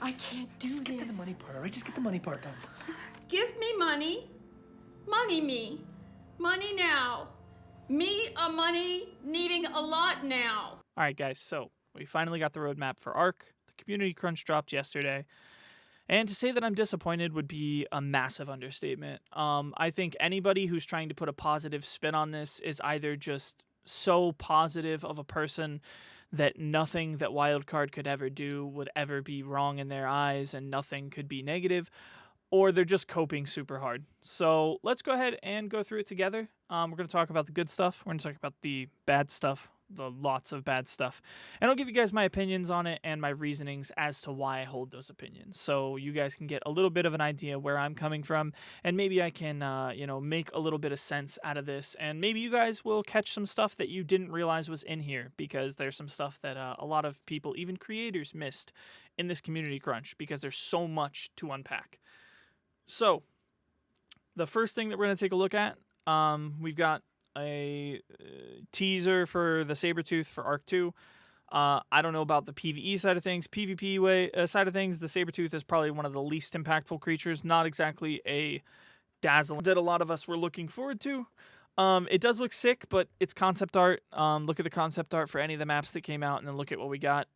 I can't do Just this. get to the money part, all right? Just get the money part done. Give me money. Money me. Money now. Me a money needing a lot now. All right, guys, so we finally got the roadmap for ARK. The community crunch dropped yesterday. And to say that I'm disappointed would be a massive understatement. I think anybody who's trying to put a positive spin on this is either just so positive of a person that nothing that Wildcard could ever do would ever be wrong in their eyes and nothing could be negative, or they're just coping super hard. So let's go ahead and go through it together. We're going to talk about the good stuff. We're going to talk about the bad stuff, the lots of bad stuff. And I'll give you guys my opinions on it and my reasonings as to why I hold those opinions. So you guys can get a little bit of an idea where I'm coming from, and maybe I can, make a little bit of sense out of this. And maybe you guys will catch some stuff that you didn't realize was in here, because there's some stuff that a lot of people, even creators, missed in this community crunch because there's so much to unpack. So the first thing that we're going to take a look at, we've got a teaser for the Sabretooth for ARK 2. I don't know about the PvE side of things. PvP side of things, the Sabretooth is probably one of the least impactful creatures. Not exactly a dazzling that a lot of us were looking forward to. It does look sick, but it's concept art. Look at the concept art for any of the maps that came out, and then look at what we got.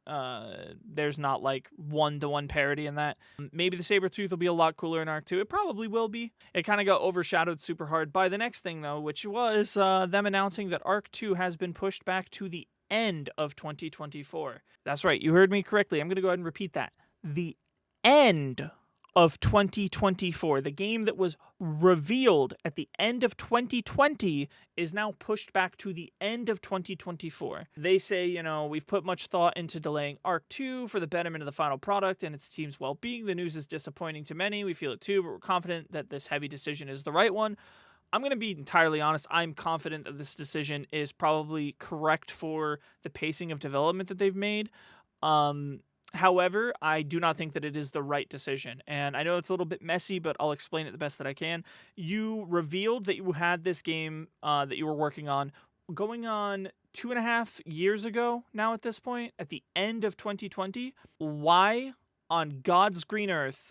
There's not like one-to-one parity in that. Maybe the Sabretooth will be a lot cooler in ARK 2. It probably will be. It kind of got overshadowed super hard by the next thing, though, which was them announcing that ARK 2 has been pushed back to the end of 2024. That's right, you heard me correctly. I'm going to go ahead and repeat that. The end of 2024. The game that was revealed at the end of 2020 is now pushed back to the end of 2024. They say, we've put much thought into delaying ARK 2 for the betterment of the final product and its team's well-being. The news is disappointing to many. We feel it too, but we're confident that this heavy decision is the right one. I'm going to be entirely honest. I'm confident that this decision is probably correct for the pacing of development that they've made. However, I do not think that it is the right decision. And I know it's a little bit messy, but I'll explain it the best that I can. You revealed that you had this game that you were working on going on 2.5 years ago now at this point, at the end of 2020. Why on God's green earth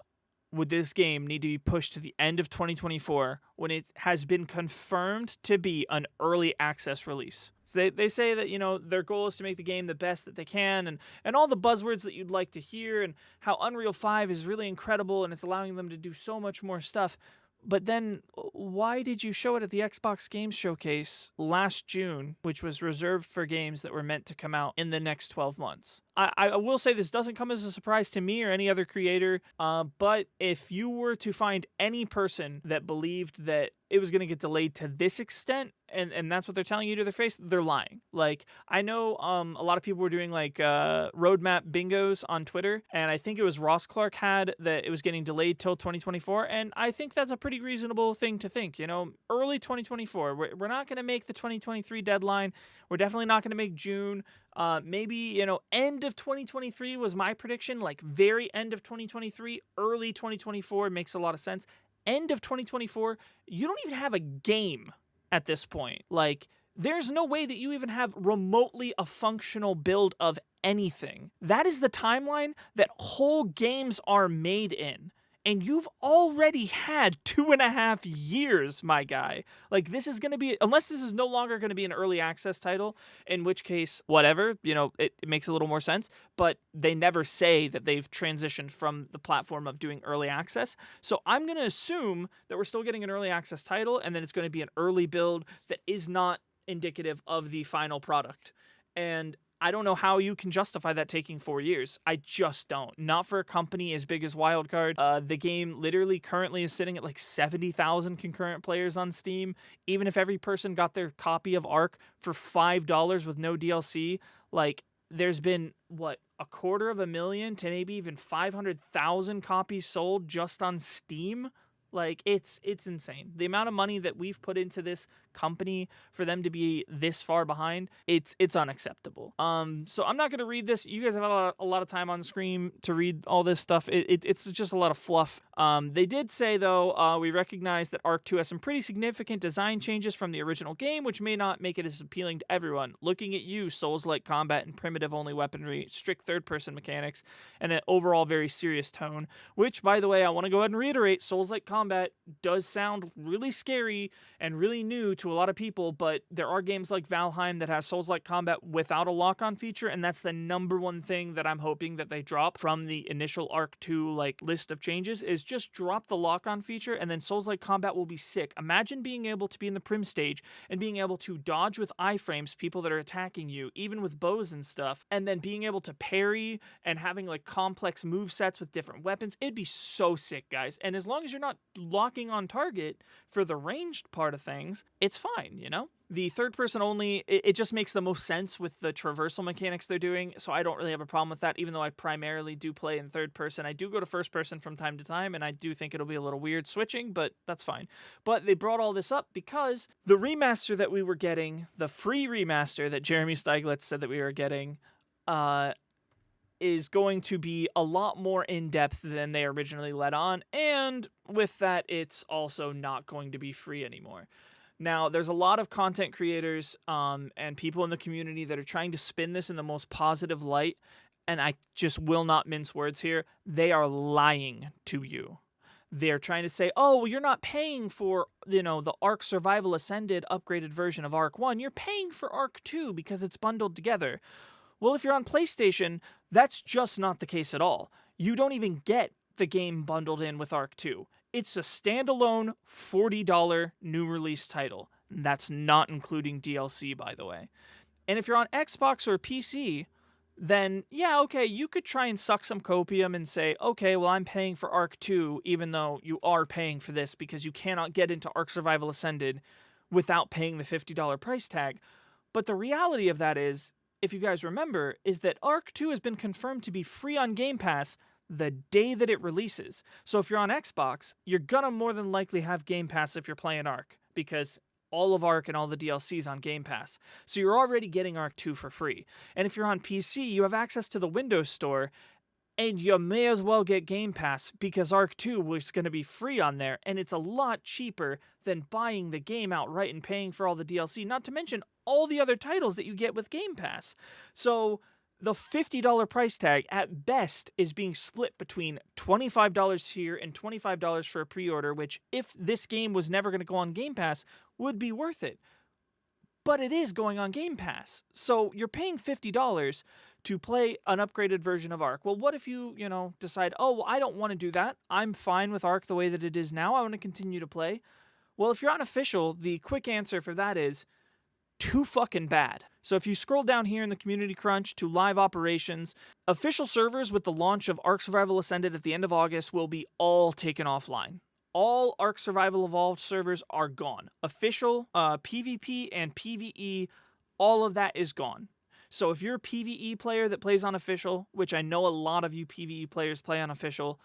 would this game need to be pushed to the end of 2024 when it has been confirmed to be an early access release? So they say that, their goal is to make the game the best that they can, and all the buzzwords that you'd like to hear, and how Unreal 5 is really incredible and it's allowing them to do so much more stuff. But then why did you show it at the Xbox Games Showcase last June, which was reserved for games that were meant to come out in the next 12 months? I will say this doesn't come as a surprise to me or any other creator, but if you were to find any person that believed that it was going to get delayed to this extent, and that's what they're telling you to their face, they're lying. Like, I know a lot of people were doing roadmap bingos on Twitter, and I think it was Ross Clark had that it was getting delayed till 2024, and I think that's a pretty reasonable thing to think. Early 2024. We're not going to make the 2023 deadline. We're definitely not going to make June. Maybe, end of 2023 was my prediction, like very end of 2023, early 2024 makes a lot of sense. End of 2024, you don't even have a game at this point. Like, there's no way that you even have remotely a functional build of anything. That is the timeline that whole games are made in. And you've already had 2.5 years, my guy. Like, this is going to be, unless this is no longer going to be an early access title, in which case, whatever, it makes a little more sense. But they never say that they've transitioned from the platform of doing early access. So I'm going to assume that we're still getting an early access title, and then it's going to be an early build that is not indicative of the final product. And I don't know how you can justify that taking 4 years. I just don't. Not for a company as big as Wildcard. The game literally currently is sitting at like 70,000 concurrent players on Steam. Even if every person got their copy of ARK for $5 with no DLC, there's been, 250,000 to maybe even 500,000 copies sold just on Steam? It's insane. The amount of money that we've put into this company for them to be this far behind. It's unacceptable. So I'm not going to read this. You guys have a lot of time on screen to read all this stuff. It's just a lot of fluff. They did say, though, we recognize that Arc 2 has some pretty significant design changes from the original game, which may not make it as appealing to everyone. Looking at you, Souls-like combat and primitive-only weaponry, strict third-person mechanics, and an overall very serious tone, which, by the way, I want to go ahead and reiterate, Souls-like combat does sound really scary and really new to a lot of people, but there are games like Valheim that has Souls-like combat without a lock-on feature, and that's the number one thing that I'm hoping that they drop from the initial Arc 2 list of changes, is just drop the lock-on feature, and then Souls-like combat will be sick. Imagine being able to be in the Prim stage and being able to dodge with iframes people that are attacking you, even with bows and stuff, and then being able to parry and having complex move sets with different weapons. It'd be so sick, guys. And as long as you're not locking on target for the ranged part of things, it's fine, you know? The third person only, it just makes the most sense with the traversal mechanics they're doing, so I don't really have a problem with that, even though I primarily do play in third person. I do go to first person from time to time, and I do think it'll be a little weird switching, but that's fine. But they brought all this up because the remaster that we were getting, the free remaster that Jeremy Steiglitz said that we were getting, is going to be a lot more in-depth than they originally let on, and with that, it's also not going to be free anymore. Now, there's a lot of content creators and people in the community that are trying to spin this in the most positive light, and I just will not mince words here. They are lying to you. They're trying to say, oh, well, you're not paying for, the Ark Survival Ascended upgraded version of Ark 1. You're paying for Ark 2 because it's bundled together. Well, if you're on PlayStation, that's just not the case at all. You don't even get the game bundled in with Ark 2. It's a standalone $40 new release title. That's not including DLC, by the way. And if you're on Xbox or PC, then yeah, okay, you could try and suck some copium and say, okay, well, I'm paying for Ark 2, even though you are paying for this because you cannot get into Ark Survival Ascended without paying the $50 price tag. But the reality of that is, if you guys remember, is that Ark 2 has been confirmed to be free on Game Pass the day that it releases. So if you're on Xbox, you're gonna more than likely have Game Pass if you're playing Ark, because all of Ark and all the DLCs on Game Pass. So you're already getting Ark 2 for free. And if you're on PC, you have access to the Windows Store, and you may as well get Game Pass because Ark 2 was going to be free on there, and it's a lot cheaper than buying the game outright and paying for all the DLC, not to mention all the other titles that you get with Game Pass. So the $50 price tag at best is being split between $25 here and $25 for a pre-order, which if this game was never going to go on Game Pass would be worth it. But it is going on Game Pass. So you're paying $50 to play an upgraded version of Ark. Well, what if you, decide, oh, well, I don't want to do that. I'm fine with Ark the way that it is now. I want to continue to play. Well, if you're on official, the quick answer for that is too fucking bad. So if you scroll down here in the Community Crunch to live operations, official servers with the launch of Ark Survival Ascended at the end of August will be all taken offline. All Ark Survival Evolved servers are gone. Official, PvP, and PvE, all of that is gone. So if you're a PvE player that plays on official, which I know a lot of you PvE players play on official,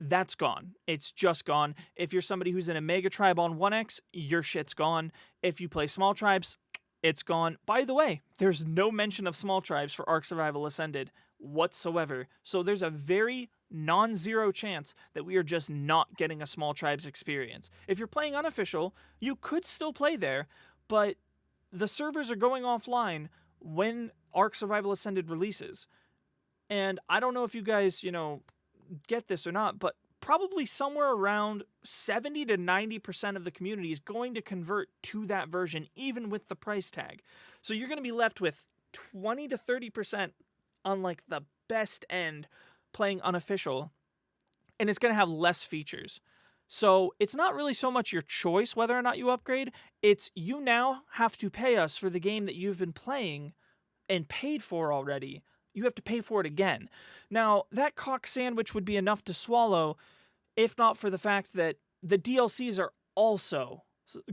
that's gone. It's just gone. If you're somebody who's in a mega tribe on 1x, your shit's gone. If you play small tribes, it's gone. By the way, there's no mention of small tribes for Ark Survival Ascended whatsoever. So there's a very non-zero chance that we are just not getting a small tribes experience. If you're playing unofficial, you could still play there, but the servers are going offline when Ark Survival Ascended releases. And I don't know if you guys, get this or not, but probably somewhere around 70 to 90% of the community is going to convert to that version, even with the price tag. So you're going to be left with 20 to 30% on the best end playing unofficial, and it's going to have less features. So it's not really so much your choice whether or not you upgrade, it's you now have to pay us for the game that you've been playing and paid for already. You have to pay for it again. Now, that cock sandwich would be enough to swallow if not for the fact that the DLCs are also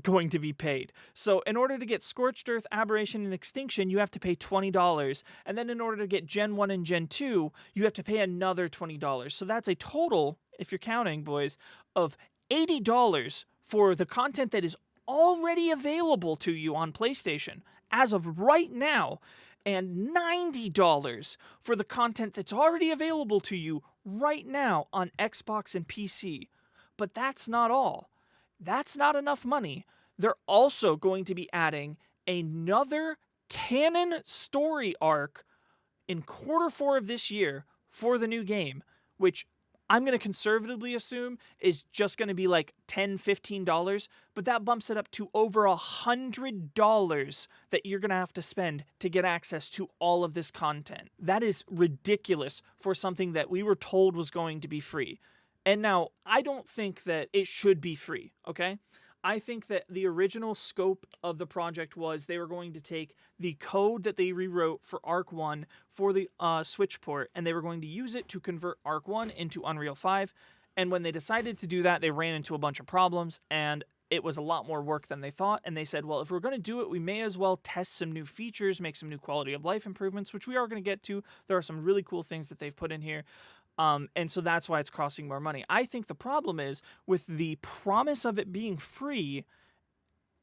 going to be paid. So in order to get Scorched Earth, Aberration, and Extinction, you have to pay $20. And then in order to get Gen 1 and Gen 2, you have to pay another $20. So that's a total, if you're counting, boys, of $80 for the content that is already available to you on PlayStation as of right now, and $90 for the content that's already available to you right now on Xbox and PC. But that's not all. That's not enough money. They're also going to be adding another canon story arc in Q4 of this year for the new game, which I'm going to conservatively assume is just going to be like $10, $15, but that bumps it up to over $100 that you're going to have to spend to get access to all of this content. That is ridiculous for something that we were told was going to be free. And now, I don't think that it should be free, okay? I think that the original scope of the project was they were going to take the code that they rewrote for Arc 1 for the Switch port, and they were going to use it to convert Arc 1 into Unreal 5. And when they decided to do that, they ran into a bunch of problems, and it was a lot more work than they thought. And they said, well, if we're going to do it, we may as well test some new features, make some new quality of life improvements, which we are going to get to. There are some really cool things that they've put in here. And so that's why it's costing more money. I think the problem is with the promise of it being free,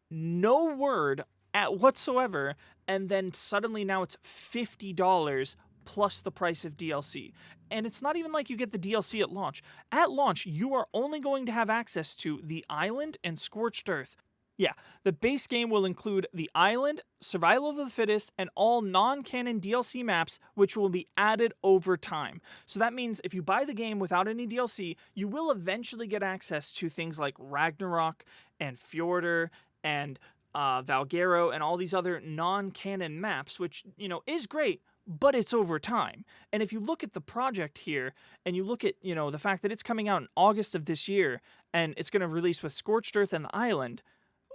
no word at whatsoever, and then suddenly now it's $50 plus the price of DLC. And it's not even like you get the DLC at launch. At launch, you are only going to have access to the island and Scorched Earth. Yeah, the base game will include the island, Survival of the Fittest, and all non-canon DLC maps, which will be added over time. So that means if you buy the game without any DLC, you will eventually get access to things like Ragnarok and Fjordur and Valguero and all these other non-canon maps, which, is great, but it's over time. And if you look at the project here, and you look at, the fact that it's coming out in August of this year, and it's going to release with Scorched Earth and the island,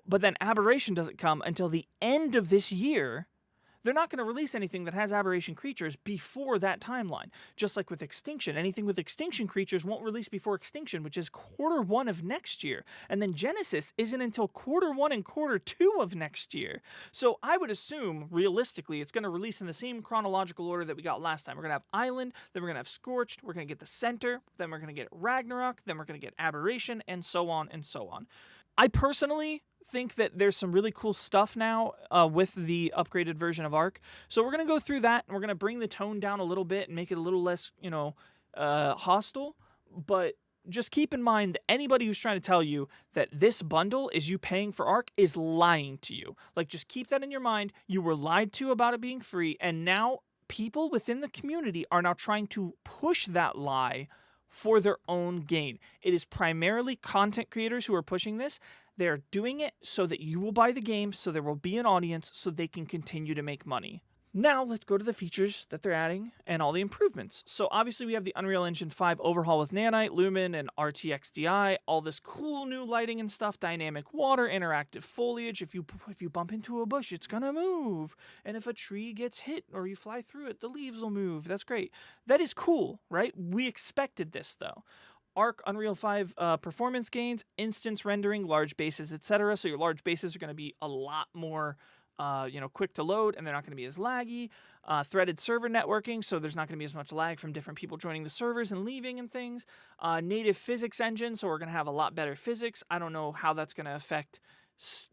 but then Aberration doesn't come until the end of this year, they're not going to release anything that has Aberration creatures before that timeline. Just like with Extinction, anything with Extinction creatures won't release before Extinction, which is Q1 of next year. And then Genesis isn't until Q1 and Q2 of next year. So I would assume, realistically, it's going to release in the same chronological order that we got last time. We're going to have Island, then we're going to have Scorched, we're going to get the Center, then we're going to get Ragnarok, then we're going to get Aberration, and so on and so on. I personally think that there's some really cool stuff now with the upgraded version of Arc. So we're going to go through that, and we're going to bring the tone down a little bit and make it a little less, hostile. But just keep in mind that anybody who's trying to tell you that this bundle is you paying for Arc is lying to you. Like, just keep that in your mind. You were lied to about it being free, and now people within the community are now trying to push that lie for their own gain. It is primarily content creators who are pushing this. They are doing it so that you will buy the game, so there will be an audience, so they can continue to make money. Now, let's go to the features that they're adding and all the improvements. So obviously we have the Unreal Engine 5 overhaul with Nanite, Lumen, and RTX DI, all this cool new lighting and stuff, dynamic water, interactive foliage. If you bump into a bush, it's gonna move. And if a tree gets hit or you fly through it, the leaves will move. That's great. That is cool, right? We expected this, though. Arc Unreal 5 performance gains, instance rendering, large bases, etc. So your large bases are going to be a lot more quick to load, and they're not going to be as laggy. Threaded server networking, so there's not going to be as much lag from different people joining the servers and leaving and things. Native physics engine, so we're going to have a lot better physics. I don't know how that's going to affect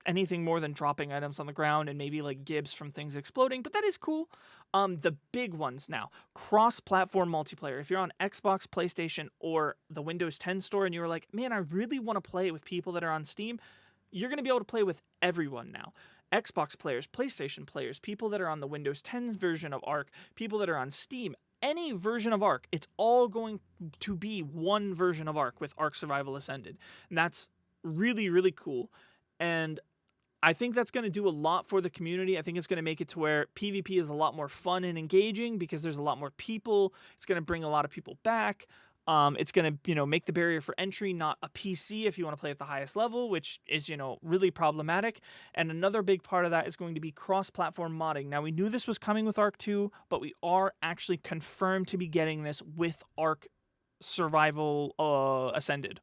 anything more than dropping items on the ground and maybe like gibs from things exploding, but that is cool. The big ones now, cross-platform multiplayer. If you're on Xbox, PlayStation, or the Windows 10 store and you're like, man, I really want to play with people that are on Steam, you're going to be able to play with everyone now. Xbox players, PlayStation players, people that are on the Windows 10 version of Arc, people that are on Steam, any version of Arc, it's all going to be one version of Arc with Arc Survival Ascended. And that's really, really cool. And I think that's going to do a lot for the community. I think it's going to make it to where PvP is a lot more fun and engaging because there's a lot more people. It's going to bring a lot of people back. It's going to, make the barrier for entry not a PC if you want to play at the highest level, which is, really problematic. And another big part of that is going to be cross-platform modding. Now, we knew this was coming with Arc 2, but we are actually confirmed to be getting this with Arc Survival Ascended.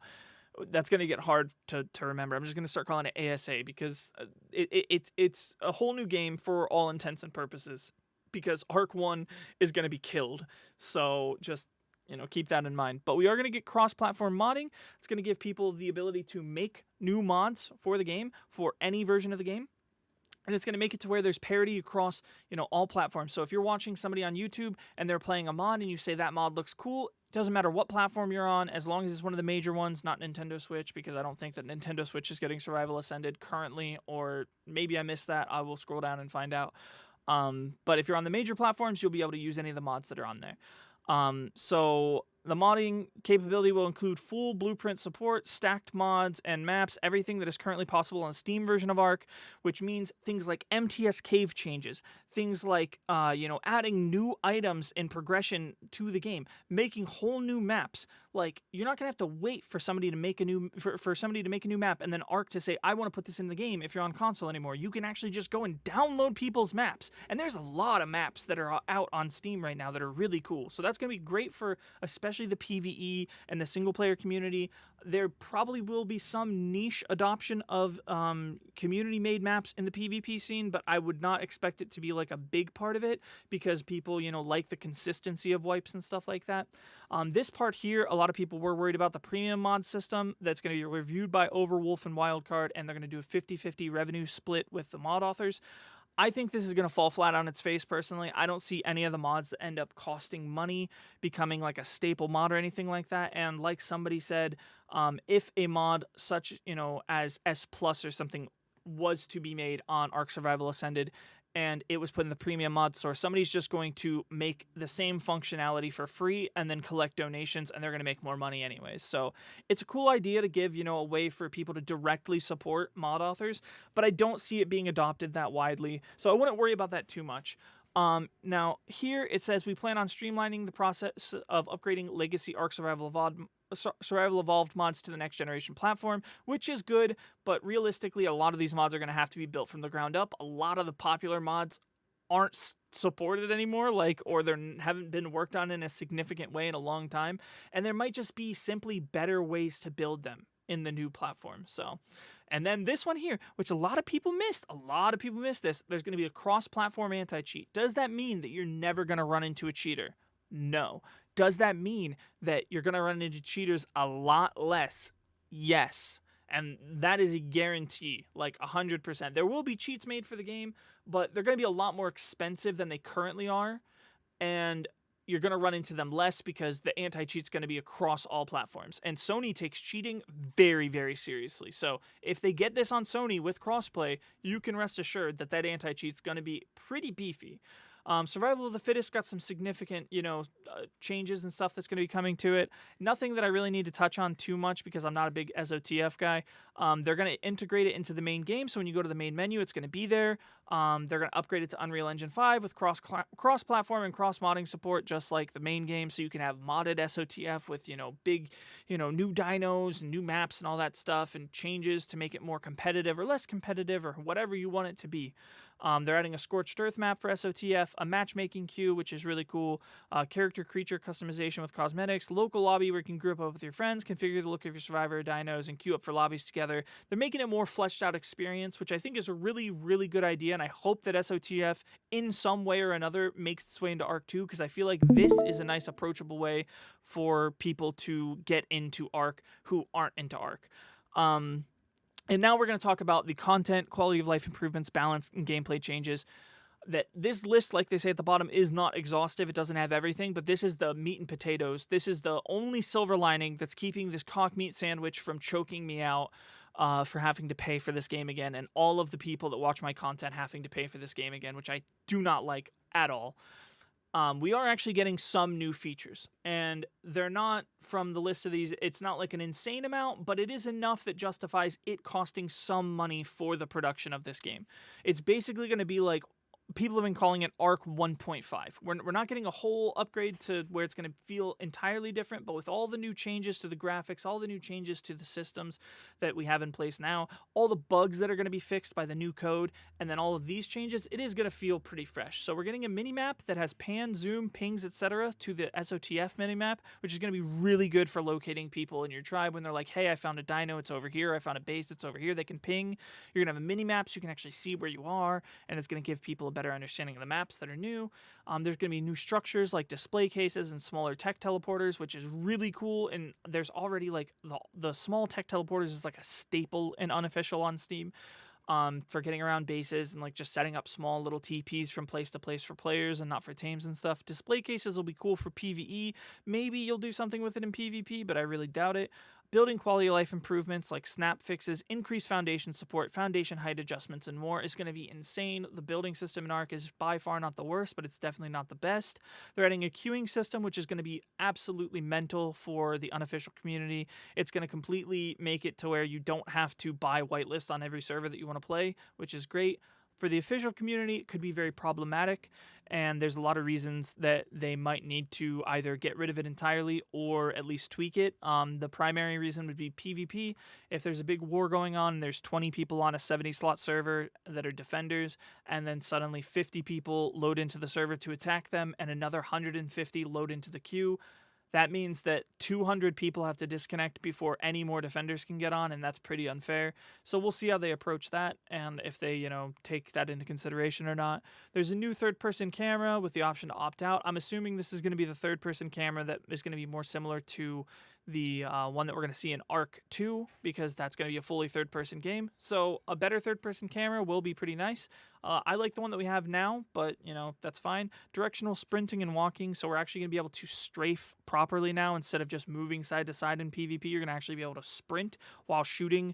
That's going to get hard to remember. I'm just going to start calling it ASA because it's a whole new game for all intents and purposes because Arc 1 is going to be killed. So just, keep that in mind. But we are going to get cross-platform modding. It's going to give people the ability to make new mods for the game, for any version of the game. And it's going to make it to where there's parity across, all platforms. So if you're watching somebody on YouTube and they're playing a mod and you say that mod looks cool, it doesn't matter what platform you're on, as long as it's one of the major ones, not Nintendo Switch, because I don't think that Nintendo Switch is getting Survival Ascended currently, or maybe I missed that. I will scroll down and find out. But if you're on the major platforms, you'll be able to use any of the mods that are on there. So the modding capability will include full blueprint support, stacked mods and maps, everything that is currently possible on the Steam version of Ark, which means things like MTS cave changes, things like, adding new items and progression to the game, making whole new maps. Like, you're not going to have to wait for somebody to make a new map and then Ark to say, I want to put this in the game if you're on console anymore. You can actually just go and download people's maps. And there's a lot of maps that are out on Steam right now that are really cool. So that's going to be great for especially the PvE and the single player community. There probably will be some niche adoption of community made maps in the PvP scene, but I would not expect it to be like a big part of it because people, like the consistency of wipes and stuff like that. This part here, a lot of people were worried about the premium mod system that's going to be reviewed by Overwolf and Wildcard, and they're going to do a 50-50 revenue split with the mod authors. I think this is going to fall flat on its face, personally. I don't see any of the mods that end up costing money becoming like a staple mod or anything like that. And like somebody said, if a mod such, as S Plus or something was to be made on Ark Survival Ascended, and it was put in the premium mod store, somebody's just going to make the same functionality for free and then collect donations, and they're going to make more money anyways. So it's a cool idea to give, a way for people to directly support mod authors, but I don't see it being adopted that widely. So I wouldn't worry about that too much. Now, here it says we plan on streamlining the process of upgrading legacy Ark Survival Evolved mods to the next generation platform, which is good, but realistically, a lot of these mods are going to have to be built from the ground up. A lot of the popular mods aren't supported anymore, or they haven't been worked on in a significant way in a long time, and there might just be simply better ways to build them in the new platform. So, and then this one here, which a lot of people missed. This. There's going to be a cross-platform anti-cheat. Does that mean that you're never going to run into a cheater? No. Does that mean that you're going to run into cheaters a lot less? Yes. And that is a guarantee, 100%. There will be cheats made for the game, but they're going to be a lot more expensive than they currently are. And you're going to run into them less because the anti-cheat's going to be across all platforms. And Sony takes cheating very, very seriously. So if they get this on Sony with crossplay, you can rest assured that anti-cheat's going to be pretty beefy. Survival of the Fittest got some significant, changes and stuff that's going to be coming to it. Nothing that I really need to touch on too much because I'm not a big SOTF guy. They're going to integrate it into the main game, so when you go to the main menu, it's going to be there. They're going to upgrade it to Unreal Engine 5 with cross-platform and cross-modding support, just like the main game, so you can have modded SOTF with, big, new dinos and new maps and all that stuff and changes to make it more competitive or less competitive or whatever you want it to be. They're adding a Scorched Earth map for SOTF, a matchmaking queue, which is really cool, character creature customization with cosmetics, local lobby where you can group up with your friends, configure the look of your survivor dinos, and queue up for lobbies together. They're making it a more fleshed out experience, which I think is a really, really good idea, and I hope that SOTF in some way or another makes its way into Ark 2, because I feel like this is a nice approachable way for people to get into Ark who aren't into Ark. And now we're going to talk about the content, quality of life improvements, balance, and gameplay changes. That this list, like they say at the bottom, is not exhaustive. It doesn't have everything, but this is the meat and potatoes. This is the only silver lining that's keeping this cock meat sandwich from choking me out for having to pay for this game again, and all of the people that watch my content having to pay for this game again, which I do not like at all. We are actually getting some new features, and they're not from the list of these. It's not like an insane amount, but it is enough that justifies it costing some money for the production of this game. It's basically going to be like, people have been calling it Ark 1.5. We're not getting a whole upgrade to where it's going to feel entirely different, but with all the new changes to the graphics, all the new changes to the systems that we have in place now, all the bugs that are going to be fixed by the new code, and then all of these changes, it is going to feel pretty fresh. So we're getting a mini-map that has pan, zoom, pings, etc. to the SOTF mini-map, which is going to be really good for locating people in your tribe when they're like, hey, I found a dino, it's over here, I found a base, it's over here. They can ping. You're going to have a mini-map so you can actually see where you are, and it's going to give people a better understanding of the maps that are new. There's going to be new structures like display cases and smaller tech teleporters, which is really cool. And there's already like the small tech teleporters is like a staple in Unofficial on Steam. For getting around bases and like just setting up small little TPs from place to place for players and not for tames and stuff. Display cases will be cool for PvE. Maybe you'll do something with it in PvP, but I really doubt it. Building quality of life improvements like snap fixes, increased foundation support, foundation height adjustments, and more is going to be insane. The building system in Ark is by far not the worst, but it's definitely not the best. They're adding a queuing system, which is going to be absolutely mental for the Unofficial community. It's going to completely make it to where you don't have to buy whitelist on every server that you want to play, which is great. For the official community, it could be very problematic, and there's a lot of reasons that they might need to either get rid of it entirely or at least tweak it. The primary reason would be PvP. If there's a big war going on and there's 20 people on a 70-slot server that are defenders, and then suddenly 50 people load into the server to attack them, and another 150 load into the queue, that means that 200 people have to disconnect before any more defenders can get on, and that's pretty unfair. So we'll see how they approach that and if they, take that into consideration or not. There's a new third-person camera with the option to opt out. I'm assuming this is going to be the third-person camera that is going to be more similar to the one that we're going to see in Ark 2, because that's going to be a fully third-person game. So a better third-person camera will be pretty nice. I like the one that we have now, but, that's fine. Directional sprinting and walking, so we're actually going to be able to strafe properly now instead of just moving side to side in PvP. You're going to actually be able to sprint while shooting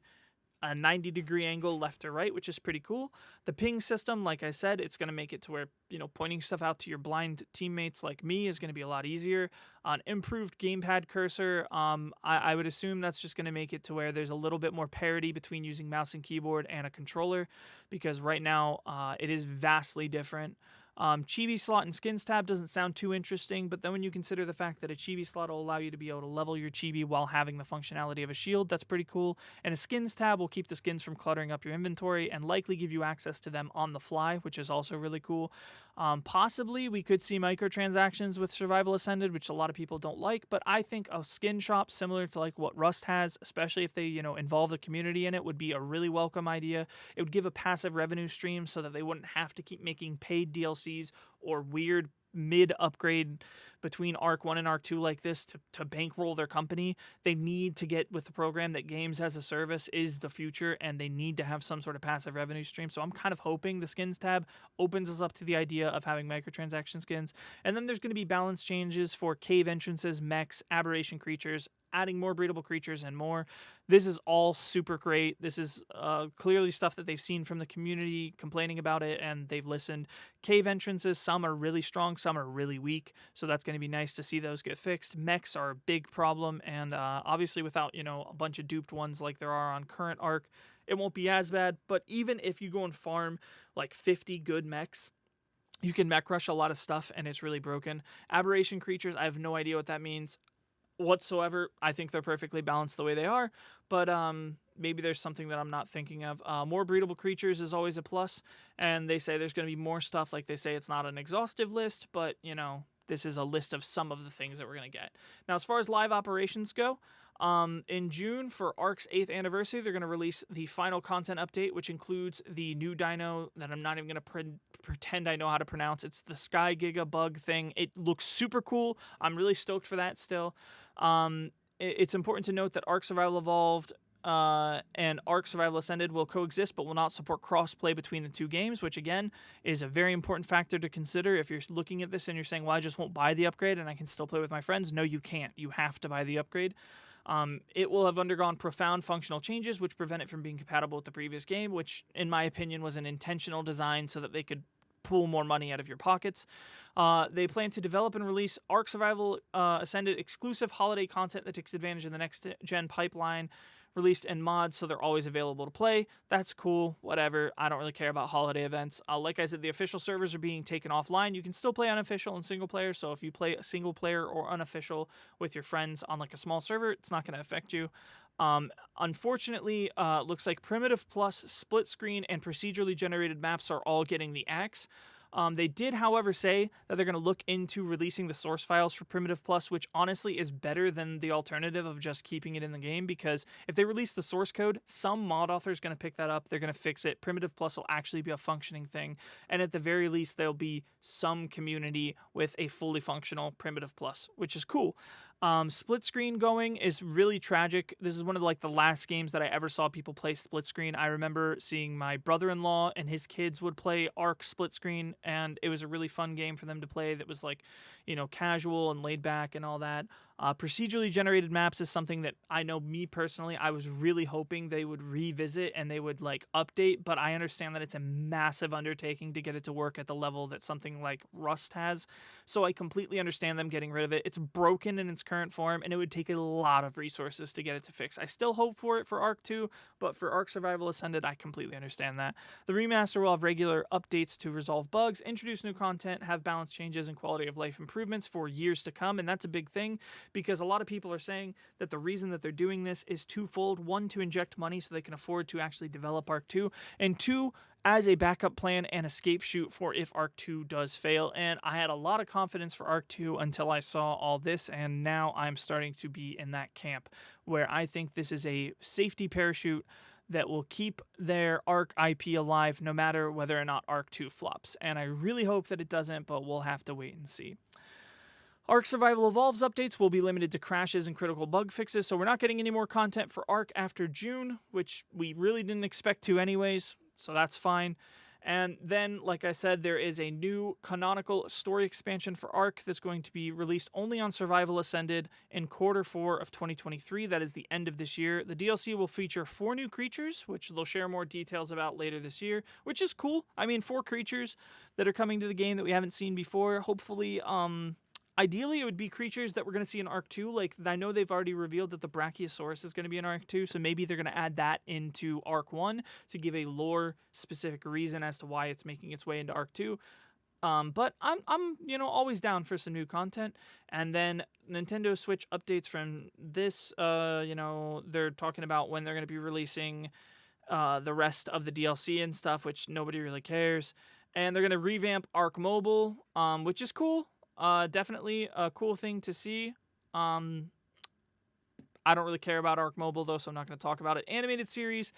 a 90-degree angle left to right, which is pretty cool. The ping system, like I said, it's going to make it to where, pointing stuff out to your blind teammates like me is going to be a lot easier. An improved gamepad cursor, I would assume that's just going to make it to where there's a little bit more parity between using mouse and keyboard and a controller, because right now it is vastly different. Chibi slot and skins tab doesn't sound too interesting, but then when you consider the fact that a chibi slot will allow you to be able to level your chibi while having the functionality of a shield, that's pretty cool. And a skins tab will keep the skins from cluttering up your inventory and likely give you access to them on the fly, which is also really cool. Possibly we could see microtransactions with Survival Ascended, which a lot of people don't like, but I think a skin shop similar to like what Rust has, especially if they, involve the community in it, would be a really welcome idea. It would give a passive revenue stream so that they wouldn't have to keep making paid DLCs or weird mid-upgrade between Ark 1 and Ark 2 like this to bankroll their company. They need to get with the program that games as a service is the future, and they need to have some sort of passive revenue stream. So I'm kind of hoping the skins tab opens us up to the idea of having microtransaction skins. And then there's going to be balance changes for cave entrances, mechs, aberration creatures, adding more breedable creatures, and more. This is all super great. This is clearly stuff that they've seen from the community complaining about it, and they've listened. Cave entrances, some are really strong, some are really weak, so that's going to be nice to see those get fixed. Mechs are a big problem, and obviously without, a bunch of duped ones like there are on current Ark, it won't be as bad. But even if you go and farm like 50 good mechs, you can mech rush a lot of stuff, and it's really broken. Aberration creatures, I have no idea what that means whatsoever. I think they're perfectly balanced the way they are, but maybe there's something that I'm not thinking of. More breedable creatures is always a plus, and they say there's going to be more stuff. Like they say it's not an exhaustive list, but this is a list of some of the things that we're going to get. Now, as far as live operations go, in June for Ark's 8th anniversary, they're going to release the final content update, which includes the new dino that I'm not even going to pretend I know how to pronounce. It's the Sky Giga bug thing. It looks super cool. I'm really stoked for that still. It's important to note that Ark Survival Evolved and Ark Survival Ascended will coexist, but will not support cross-play between the two games, which again is a very important factor to consider. If you're looking at this and you're saying, well, I just won't buy the upgrade and I can still play with my friends. No, you can't. You have to buy the upgrade. It will have undergone profound functional changes, which prevent it from being compatible with the previous game, which in my opinion was an intentional design so that they could pull more money out of your pockets. They plan to develop and release Ark Survival Ascended exclusive holiday content that takes advantage of the next-gen pipeline released in mods, so they're always available to play. That's cool, whatever. I don't really care about holiday events. Like I said, the official servers are being taken offline. You can still play unofficial and single player, so if you play a single player or unofficial with your friends on like a small server, it's not going to affect you. Unfortunately, looks like Primitive Plus, Split Screen, and procedurally generated maps are all getting the axe. They did, however, say that they're going to look into releasing the source files for Primitive Plus, which honestly is better than the alternative of just keeping it in the game, because if they release the source code, some mod author is going to pick that up. They're going to fix it. Primitive Plus will actually be a functioning thing. And at the very least, there'll be some community with a fully functional Primitive Plus, which is cool. Split screen going is really tragic. This is one of the last games that I ever saw people play split screen. I remember seeing my brother-in-law and his kids would play Ark split screen, and it was a really fun game for them to play that was casual and laid back and all that. Procedurally generated maps is something that I know, me personally, I was really hoping they would revisit and they would update, but I understand that it's a massive undertaking to get it to work at the level that something like Rust has. So I completely understand them getting rid of it. It's broken in its current form, and it would take a lot of resources to get it to fix. I still hope for it for Ark 2, but for Ark Survival Ascended, I completely understand that. The remaster will have regular updates to resolve bugs, introduce new content, have balance changes and quality of life improvements for years to come, and that's a big thing, because a lot of people are saying that the reason that they're doing this is twofold. One, to inject money so they can afford to actually develop Ark 2, and two, as a backup plan and escape chute for if Ark 2 does fail. And I had a lot of confidence for Ark 2 until I saw all this, and now I'm starting to be in that camp where I think this is a safety parachute that will keep their Ark IP alive no matter whether or not Ark 2 flops. And I really hope that it doesn't, but we'll have to wait and see. Ark Survival Evolves updates will be limited to crashes and critical bug fixes, so we're not getting any more content for Ark after June, which we really didn't expect to anyways, so that's fine. And then, like I said, there is a new canonical story expansion for Ark that's going to be released only on Survival Ascended in Q4 of 2023. That is the end of this year. The DLC will feature 4 new creatures, which they'll share more details about later this year, which is cool. I mean, 4 creatures that are coming to the game that we haven't seen before. Hopefully, ideally, it would be creatures that we're going to see in Ark 2. I know they've already revealed that the Brachiosaurus is going to be in Ark 2, so maybe they're going to add that into Ark 1 to give a lore-specific reason as to why it's making its way into Ark 2. But I'm always down for some new content. And then Nintendo Switch updates from this, they're talking about when they're going to be releasing the rest of the DLC and stuff, which nobody really cares. And they're going to revamp Ark Mobile, which is cool. Definitely a cool thing to see. I don't really care about Ark Mobile, though, so I'm not going to talk about it. Animated series.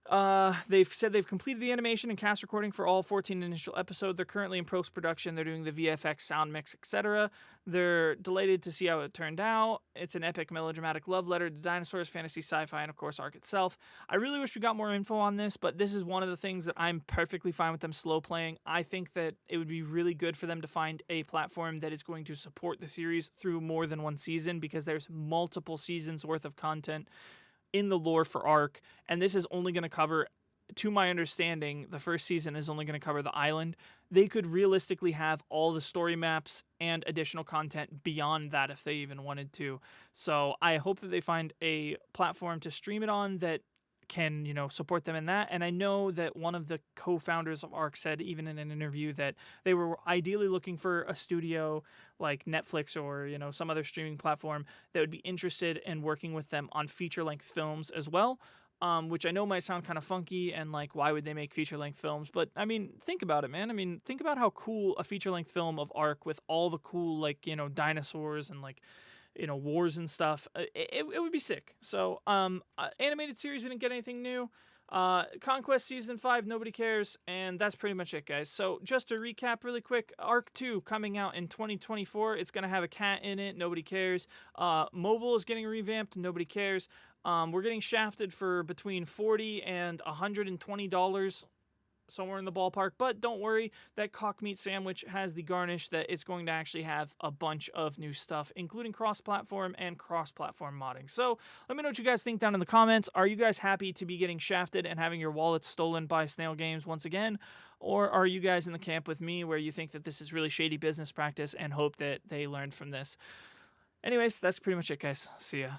They've said they've completed the animation and cast recording for all 14 initial episodes. They're currently in post-production. They're doing the VFX, sound mix, etc. They're delighted to see how it turned out. It's an epic, melodramatic love letter to dinosaurs, fantasy, sci-fi, and, of course, Ark itself. I really wish we got more info on this, but this is one of the things that I'm perfectly fine with them slow playing. I think that it would be really good for them to find a platform that is going to support the series through more than one season, because there's multiple seasons worth of content in the lore for Ark, and this is only going to cover, to my understanding, the first season is only going to cover the island. They could realistically have all the story maps and additional content beyond that if they even wanted to. So I hope that they find a platform to stream it on that can, support them in that. And I know that one of the co-founders of Ark said, even in an interview, that they were ideally looking for a studio like Netflix or, some other streaming platform that would be interested in working with them on feature-length films as well, which I know might sound kind of funky and why would they make feature-length films? But, think about it, man. Think about how cool a feature-length film of Ark with all the cool, dinosaurs and, wars and stuff. It would be sick. So, animated series, we didn't get anything new. Conquest Season 5, nobody cares, and that's pretty much it, guys. So, just to recap really quick, Ark 2 coming out in 2024. It's going to have a cat in it, nobody cares. Mobile is getting revamped, nobody cares. We're getting shafted for between $40 and $120, somewhere in the ballpark, but don't worry, that cock meat sandwich has the garnish that it's going to actually have a bunch of new stuff, including cross-platform and cross-platform modding. So let me know what you guys think down in the comments. Are you guys happy to be getting shafted and having your wallets stolen by Snail Games once again? Or are you guys in the camp with me where you think that this is really shady business practice and hope that they learned from this? Anyways, that's pretty much it, guys. See ya.